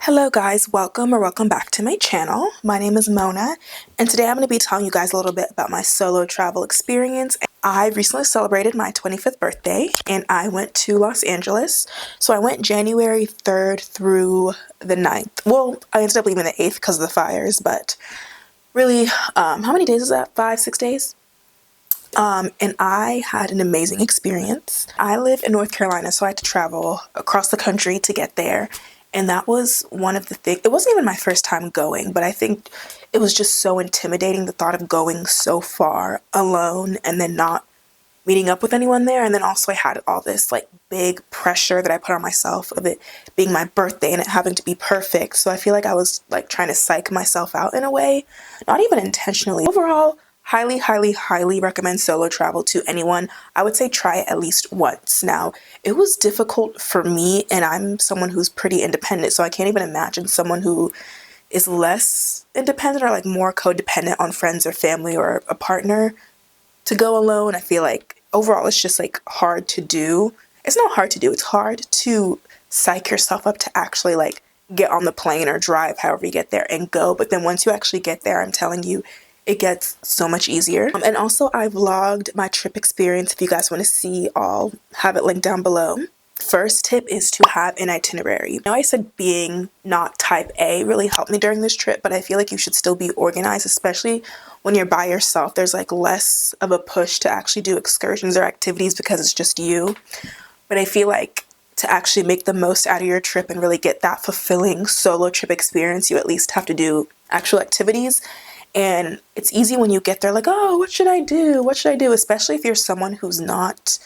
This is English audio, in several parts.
Hello guys, welcome back to my channel. My name is Mona, and today I'm going to be telling you guys a little bit about my solo travel experience. I recently celebrated my 25th birthday and I went to Los Angeles. So I went January 3rd through the 9th. Well, I ended up leaving the 8th because of the fires, but really, how many days is that? 5, 6 days? And I had an amazing experience. I live in North Carolina, so I had to travel across the country to get there. And that was one of the things. It wasn't even my first time going, but I think it was just so intimidating, the thought of going so far alone and then not meeting up with anyone there. And then also I had all this like big pressure that I put on myself of it being my birthday and it having to be perfect. So I feel like I was like trying to psych myself out in a way, not even intentionally. Overall, highly recommend solo travel to anyone. I would say try it at least once. Now, it was difficult for me and I'm someone who's pretty independent, so I can't even imagine someone who is less independent or like more codependent on friends or family or a partner to go alone. I feel like overall it's just like hard to do. It's not hard to do, it's hard to psych yourself up to actually like get on the plane or drive however you get there and go. But then once you actually get there, I'm telling you, it gets so much easier. And also I vlogged my trip experience. If you guys want to see, I'll have it linked down below. First tip is to have an itinerary. Now I said being not type A really helped me during this trip, but I feel like you should still be organized, especially when you're by yourself. There's like less of a push to actually do excursions or activities because it's just you. But I feel like to actually make the most out of your trip and really get that fulfilling solo trip experience, you at least have to do actual activities. And it's easy when you get there like, oh, what should I do? What should I do? Especially if you're someone who's not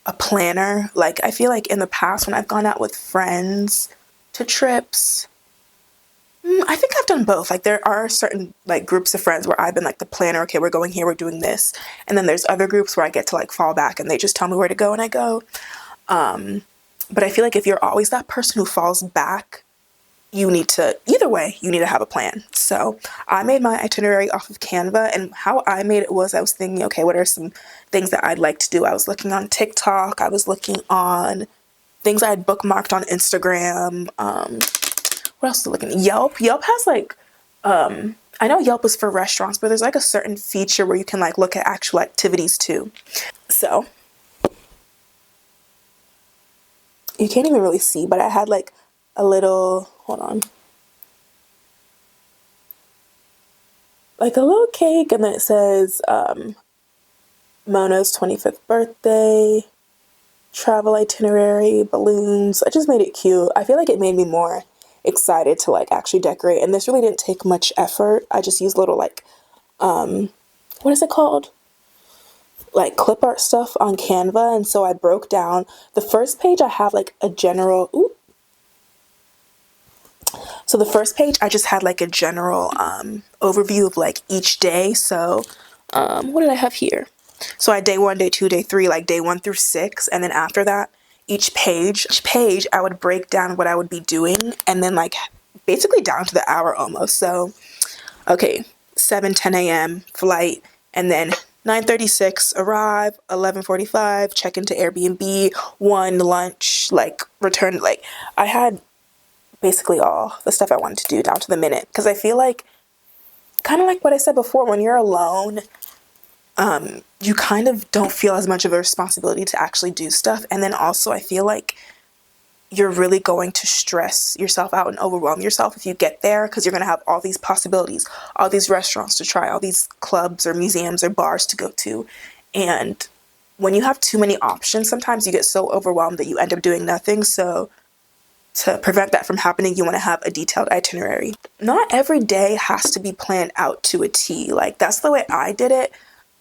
a planner. Like I feel like in the past when I've gone out with friends to trips, I think I've done both. Like there are certain like groups of friends where I've been like the planner. Okay, we're going here, we're doing this. And then there's other groups where I get to like fall back and they just tell me where to go and I go. But I feel like if you're always that person who falls back, you need to, either way, you need to have a plan. So I made my itinerary off of Canva, and how I made it was I was thinking, okay, what are some things that I'd like to do? I was looking on TikTok. I was looking on things I had bookmarked on Instagram. What else was I looking at? Yelp. Yelp has like, I know Yelp is for restaurants, but there's like a certain feature where you can like look at actual activities too. So you can't even really see, but I had like a little, hold on, like a little cake, and then it says Mona's 25th birthday, travel itinerary, balloons. I just made it cute. I feel like it made me more excited to like actually decorate, and this really didn't take much effort. I just used little like what is it called, like clip art stuff on Canva. And so I broke down the first page. I have like a general So the first page, I just had like a general overview of like each day. So what did I have here? So I had day 1, day 2, day 3, like day 1 through 6. And then after that, each page, I would break down what I would be doing. And then like basically down to the hour almost. So, okay, 7:10 a.m. flight. And then 9:36 arrive, 11:45 check into Airbnb, 1 lunch, like return. Like I had basically all the stuff I wanted to do down to the minute, because I feel like, kind of like what I said before, when you're alone, you kind of don't feel as much of a responsibility to actually do stuff. And then also I feel like you're really going to stress yourself out and overwhelm yourself if you get there, because you're going to have all these possibilities, all these restaurants to try, all these clubs or museums or bars to go to. And when you have too many options, sometimes you get so overwhelmed that you end up doing nothing. So to prevent that from happening, you want to have a detailed itinerary. Not every day has to be planned out to a T. Like that's the way I did it.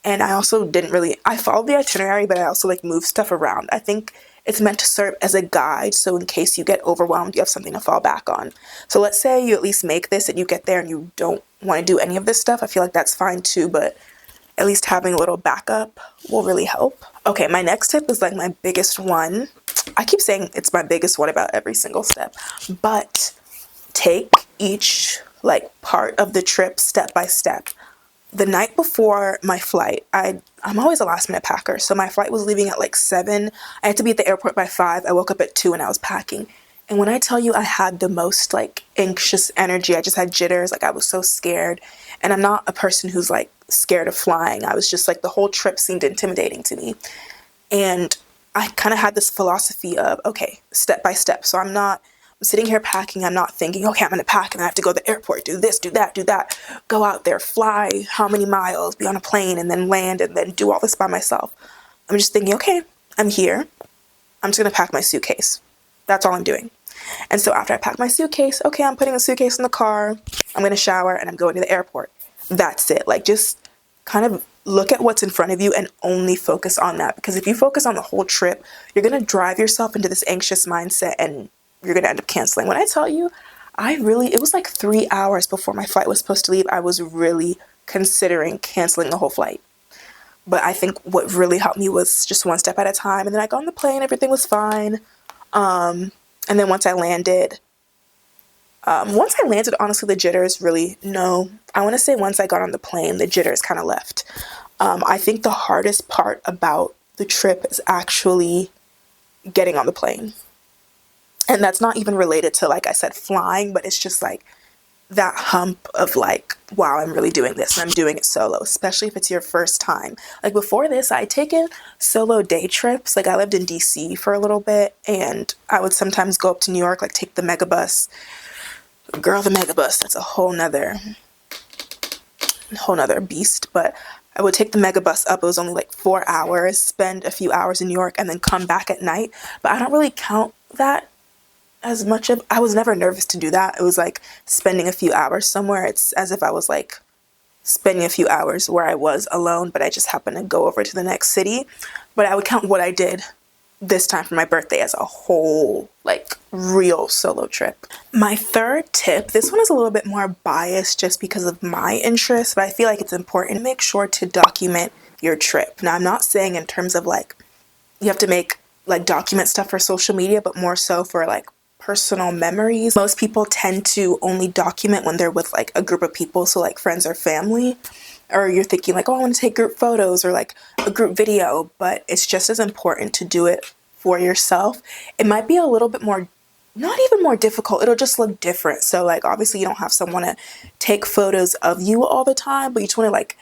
And I also didn't really, I followed the itinerary, but I also like moved stuff around. I think it's meant to serve as a guide. So in case you get overwhelmed, you have something to fall back on. So let's say you at least make this and you get there and you don't want to do any of this stuff. I feel like that's fine too, but at least having a little backup will really help. Okay, my next tip is like my biggest one. I keep saying it's my biggest one about every single step, but take each like part of the trip step by step. The night before my flight, I'm always a last minute packer. So my flight was leaving at like 7. I had to be at the airport by 5. I woke up at 2 and I was packing. And when I tell you I had the most like anxious energy, I just had jitters, like I was so scared. And I'm not a person who's like scared of flying. I was just like, the whole trip seemed intimidating to me. And I kind of had this philosophy of, okay, step by step. So I'm sitting here packing. I'm not thinking, okay, I'm going to pack and I have to go to the airport, do this, do that, go out there, fly how many miles, be on a plane and then land and then do all this by myself. I'm just thinking, okay, I'm here. I'm just going to pack my suitcase. That's all I'm doing. And so after I pack my suitcase, okay, I'm putting the suitcase in the car. I'm going to shower and I'm going to the airport. That's it. Like, just kind of look at what's in front of you and only focus on that. Because if you focus on the whole trip, you're going to drive yourself into this anxious mindset and you're going to end up canceling. When I tell you, it was like 3 hours before my flight was supposed to leave, I was really considering canceling the whole flight. But I think what really helped me was just one step at a time. And then I got on the plane, everything was fine. And then once I landed, honestly, the jitters really, no, I want to say once I got on the plane, the jitters kind of left. I think the hardest part about the trip is actually getting on the plane. And that's not even related to, like I said, flying, but it's just like that hump of like, wow, I'm really doing this and I'm doing it solo, especially if it's your first time. Like before this, I'd taken solo day trips. Like I lived in DC for a little bit and I would sometimes go up to New York, like take the megabus. Girl, the megabus, that's a whole nother beast. But I would take the megabus up. It was only like 4 hours, spend a few hours in New York and then come back at night. But I don't really count that as much of, I was never nervous to do that. It was like spending a few hours somewhere. It's as if I was like spending a few hours where I was alone, but I just happened to go over to the next city. But I would count what I did this time for my birthday as a whole, like, real solo trip. My third tip, this one is a little bit more biased just because of my interest, but I feel like it's important to make sure to document your trip. Now, I'm not saying in terms of like, you have to make like document stuff for social media, but more so for like personal memories. Most people tend to only document when they're with like a group of people, so like friends or family, or you're thinking like, oh, I want to take group photos or like a group video, but it's just as important to do it for yourself. It might be a little bit more, not even more difficult, it'll just look different. So like obviously you don't have someone to take photos of you all the time, but you just want to like,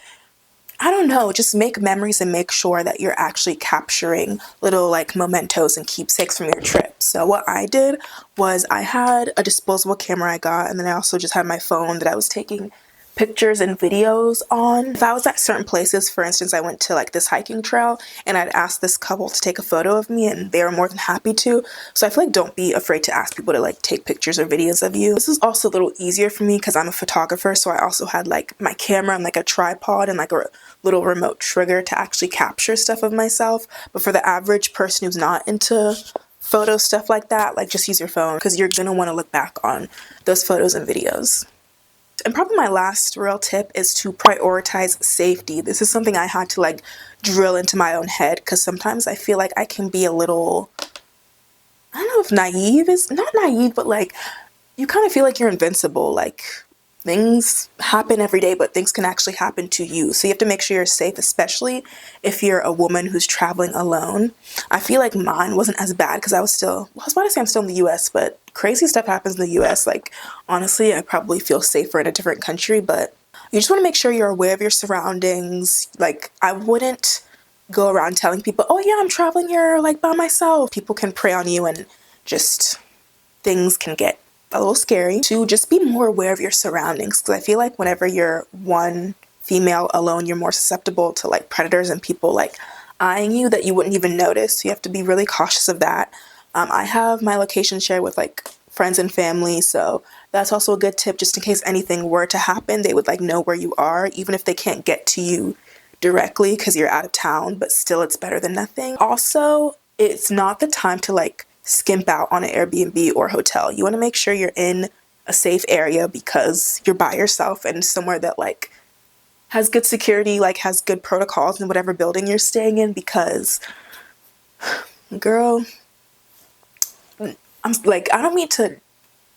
I don't know, just make memories and make sure that you're actually capturing little like mementos and keepsakes from your trip. So what I did was I had a disposable camera I got, and then I also just had my phone that I was taking pictures and videos on. If I was at certain places, for instance, I went to like this hiking trail and I'd asked this couple to take a photo of me and they were more than happy to. So I feel like don't be afraid to ask people to like take pictures or videos of you. This is also a little easier for me because I'm a photographer, so I also had like my camera and like a tripod and like a little remote trigger to actually capture stuff of myself. But for the average person who's not into photo stuff like that, like just use your phone because you're gonna want to look back on those photos and videos. And probably my last real tip is to prioritize safety. This is something I had to like drill into my own head because sometimes I feel like I can be a little, I don't know if naive is, not naive, but like you kind of feel like you're invincible. Like things happen every day, but things can actually happen to you. So you have to make sure you're safe, especially if you're a woman who's traveling alone. I feel like mine wasn't as bad because I was about to say I'm still in the US, but crazy stuff happens in the US. Like, honestly, I probably feel safer in a different country, but you just want to make sure you're aware of your surroundings. Like, I wouldn't go around telling people, oh yeah, I'm traveling here like by myself. People can prey on you and just things can get a little scary. To just be more aware of your surroundings, because I feel like whenever you're one female alone, you're more susceptible to like predators and people like eyeing you that you wouldn't even notice. So you have to be really cautious of that. I have my location shared with like friends and family, so that's also a good tip just in case anything were to happen. They would like know where you are, even if they can't get to you directly because you're out of town, but still it's better than nothing. Also, it's not the time to like skimp out on an Airbnb or hotel. You want to make sure you're in a safe area because you're by yourself and somewhere that like has good security, like has good protocols in whatever building you're staying in, because girl, I'm like, I don't mean to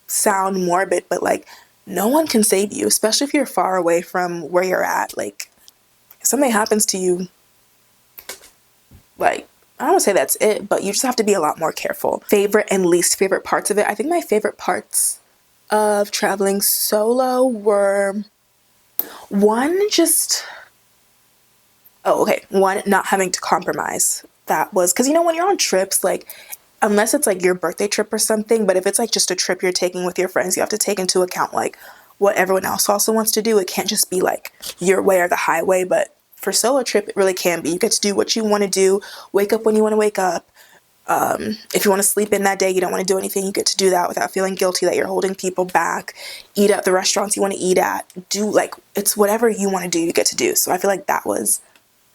sound morbid, but like no one can save you, especially if you're far away from where you're at. Like if something happens to you, like I don't want to say that's it, but you just have to be a lot more careful. Favorite and least favorite parts of it. I think my favorite parts of traveling solo were one, just, oh, okay, one, not having to compromise. That was, because you know, when you're on trips, like, unless it's like your birthday trip or something, but if it's like just a trip you're taking with your friends, you have to take into account like what everyone else also wants to do. It can't just be like your way or the highway, but for solo trip, it really can be. You get to do what you want to do, wake up when you want to wake up. If you want to sleep in that day, you don't want to do anything, you get to do that without feeling guilty that you're holding people back. Eat at the restaurants you want to eat at. Do like, it's whatever you want to do, you get to do. So I feel like that was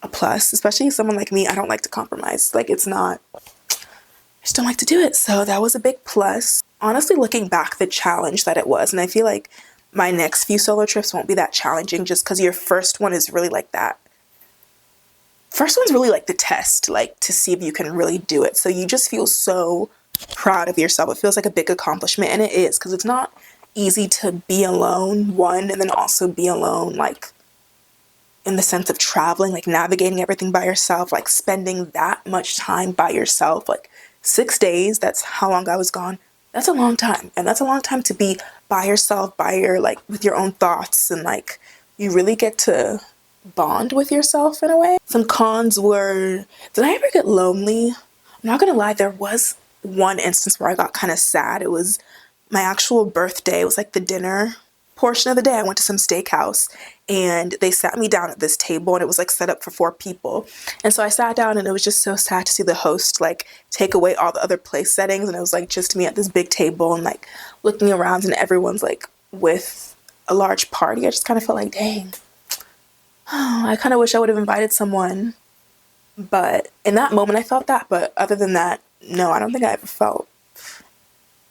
a plus, especially someone like me. I don't like to compromise. Like, it's not, I just don't like to do it. So that was a big plus. Honestly, looking back, the challenge that it was, and I feel like my next few solo trips won't be that challenging just because your first one is really like that. First one's really like the test, like to see if you can really do it. So you just feel so proud of yourself. It feels like a big accomplishment, and it is, because it's not easy to be alone, one, and then also be alone, like in the sense of traveling, like navigating everything by yourself, like spending that much time by yourself, like 6 days, that's how long I was gone. That's a long time. And that's a long time to be by yourself, by your, like, with your own thoughts, and like, you really get to bond with yourself in a way. Some cons were, did I ever get lonely? I'm not gonna lie, there was one instance where I got kind of sad. It was my actual birthday. It was like the dinner portion of the day. I went to some steakhouse and they sat me down at this table, and it was like set up for 4 people. And so I sat down, and it was just so sad to see the host like take away all the other place settings, and it was like just me at this big table and like looking around, and everyone's like with a large party. I just kind of felt like, dang, oh, I kind of wish I would have invited someone. But in that moment I felt that, but other than that, no, I don't think I ever felt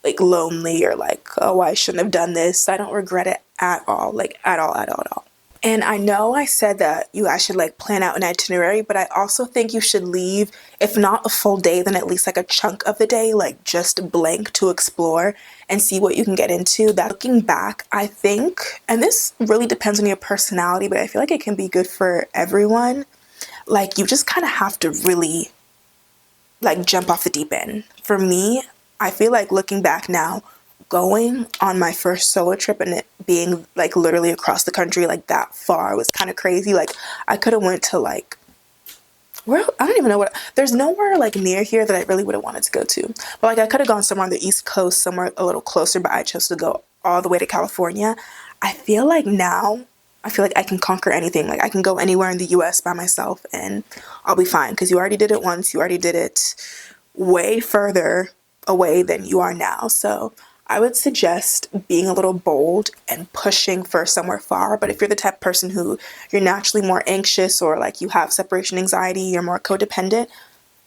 like lonely or like, oh, I shouldn't have done this. I don't regret it at all, like at all, at all, at all. And I know I said that you guys should like plan out an itinerary, but I also think you should leave, if not a full day, then at least like a chunk of the day, like just blank to explore and see what you can get into. That, looking back, I think, and this really depends on your personality, but I feel like it can be good for everyone. Like, you just kind of have to really like jump off the deep end. For me, I feel like looking back now, going on my first solo trip and it being like literally across the country like that far was kind of crazy. Like, I could have went to like, where, I don't even know what, there's nowhere like near here that I really would have wanted to go to. But like, I could have gone somewhere on the East Coast, somewhere a little closer, but I chose to go all the way to California. I feel like now, I feel like I can conquer anything. Like, I can go anywhere in the US by myself and I'll be fine, because you already did it once. You already did it way further away than you are now. So I would suggest being a little bold and pushing for somewhere far. But if you're the type of person who you're naturally more anxious, or like you have separation anxiety, you're more codependent,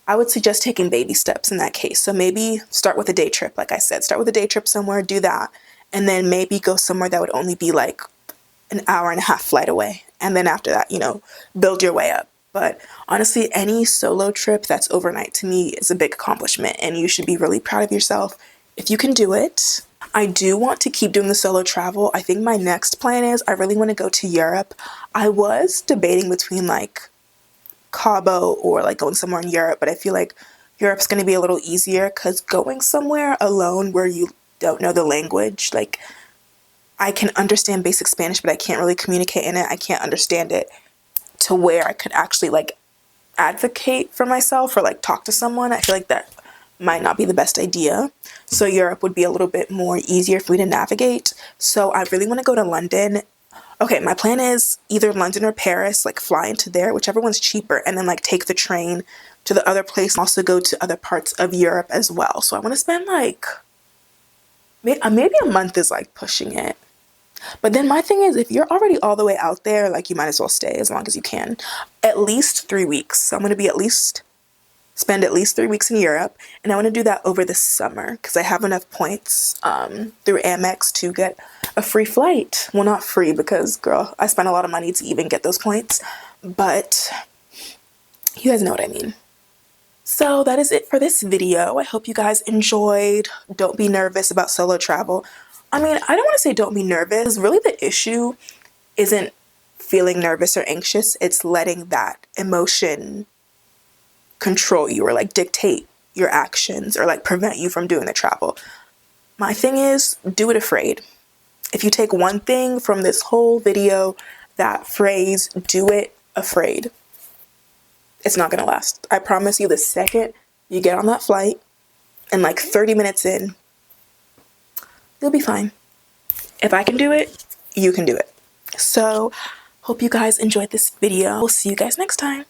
I would suggest taking baby steps in that case. So maybe start with a day trip. Like I said, start with a day trip somewhere, do that. And then maybe go somewhere that would only be like an hour and a half flight away. And then after that, you know, build your way up. But honestly, any solo trip that's overnight to me is a big accomplishment, and you should be really proud of yourself if you can do it. I do want to keep doing the solo travel. I think my next plan is I really want to go to Europe. I was debating between like Cabo or like going somewhere in Europe, but I feel like Europe's going to be a little easier, because going somewhere alone where you don't know the language, like, I can understand basic Spanish, but I can't really communicate in it. I can't understand it to where I could actually like advocate for myself or like talk to someone. I feel like that might not be the best idea. So Europe would be a little bit more easier for me to navigate. So I really want to go to London. Okay, my plan is either London or Paris, like fly into there, whichever one's cheaper, and then like take the train to the other place, also go to other parts of Europe as well. So I want to spend like, maybe a month is like pushing it. But then my thing is, if you're already all the way out there, like, you might as well stay as long as you can. At least 3 weeks. So I'm going to be spend at least 3 weeks in Europe. And I want to do that over the summer, because I have enough points through Amex to get a free flight. Well, not free, because, girl, I spent a lot of money to even get those points. But you guys know what I mean. So that is it for this video. I hope you guys enjoyed. Don't be nervous about solo travel. I mean, I don't want to say don't be nervous. Really, the issue isn't feeling nervous or anxious. It's letting that emotion control you or like dictate your actions or like prevent you from doing the travel. My thing is, do it afraid. If you take one thing from this whole video, that phrase, do it afraid, it's not gonna last. I promise you, the second you get on that flight and like 30 minutes in, you'll be fine. If I can do it, you can do it. So, hope you guys enjoyed this video. We'll see you guys next time.